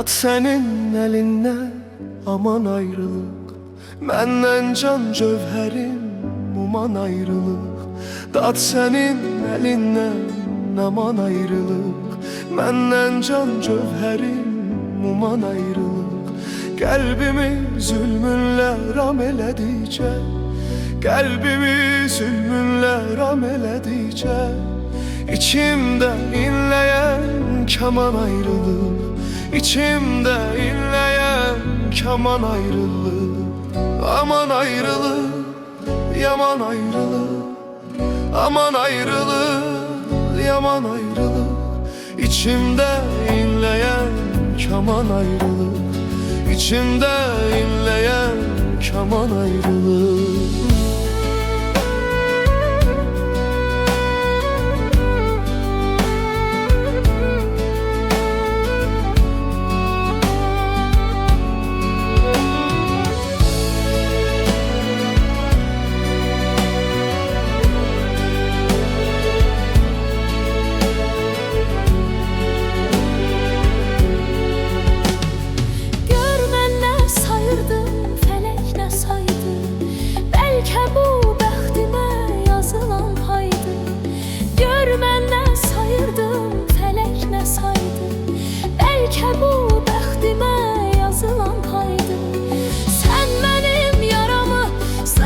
Tat senin elinden, aman ayrılık. Menden can cövherim, uman ayrılık. Tat senin elinden, aman ayrılık. Menden can cövherim, uman ayrılık. Kalbimi zulmünle ram elədikcə, kalbimi zulmünle ram elədikcə, İçimdə inleyen kaman ayrılık, İçimdə inleyen kaman ayrılık. Aman ayrılık, yaman ayrılık. Aman ayrılık, yaman ayrılık. İçimdə inleyen kaman ayrılık, İçimdə inleyen kaman ayrılık.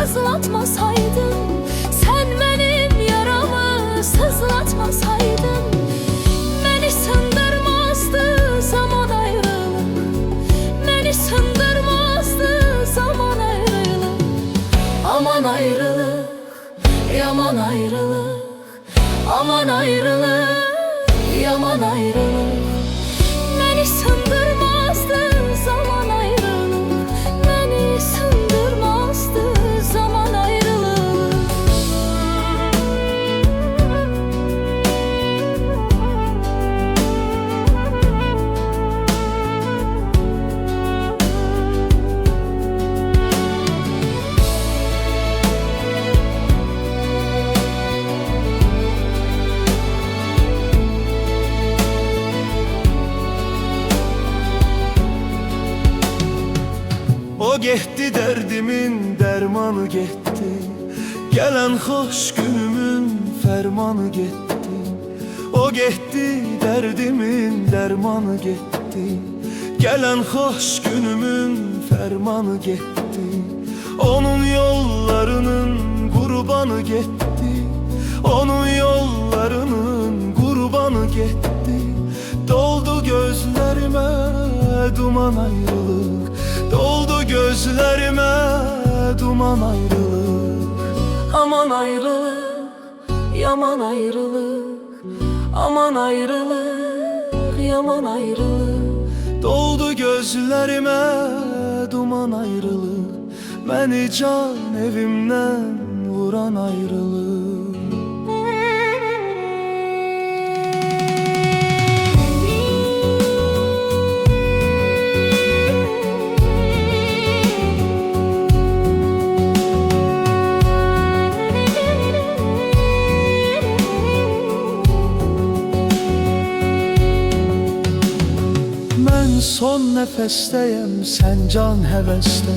Sızlatmasaydın, sen benim yaramı sızlatmasaydın, beni sındırmazdı zaman ayrılık, beni sındırmazdı zaman ayrılık. Aman ayrılık, yaman ayrılık. Aman ayrılık, yaman ayrılık. Beni sındırmazdı zaman ayrılık, beni sındırmazdı zaman ayrılık. O getdi, derdimin dermanı getdi. Gelen hoş günümün fermanı getdi. O getdi, derdimin dermanı getdi. Gelen hoş günümün fermanı getdi. Onun yollarının kurbanı getdi. Onun yollarının kurbanı getdi. Doldu gözlerime duman ayrılık, doldu gözlerime duman ayrılık. Aman ayrılık, yaman ayrılık. Aman ayrılık, yaman ayrılık. Doldu gözlerime duman ayrılık. Beni can evimden vuran ayrılık. Son nəfəstəyəm, sən can həvəsdə.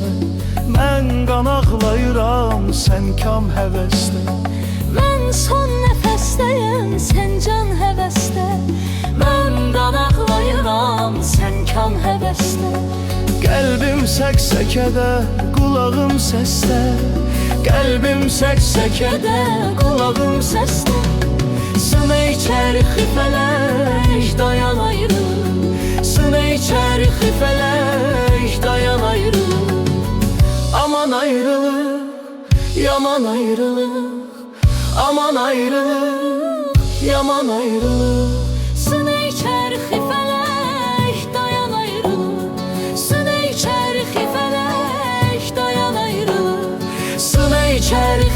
Mən qan ağlayıram, sən kam həvəsdə. Mən son nəfəstəyəm, sən can həvəsdə. Mən qan ağlayıram, sən kam həvəsdə. Qəlbim səksəkədə, qulağım səsdə. Qəlbim səksəkədə, qulağım səsdə. Sınə içəri fələk, dayan ayrılıq. Sınə içəri fələk, dayan ayrılıq. Aman ayrılıq, yaman ayrılıq. Aman ayrılıq, yaman ayrılıq. Sınə içəri fələk, dayan ayrılıq. Sınə içəri fələk, dayan ayrılıq. Sınə içəri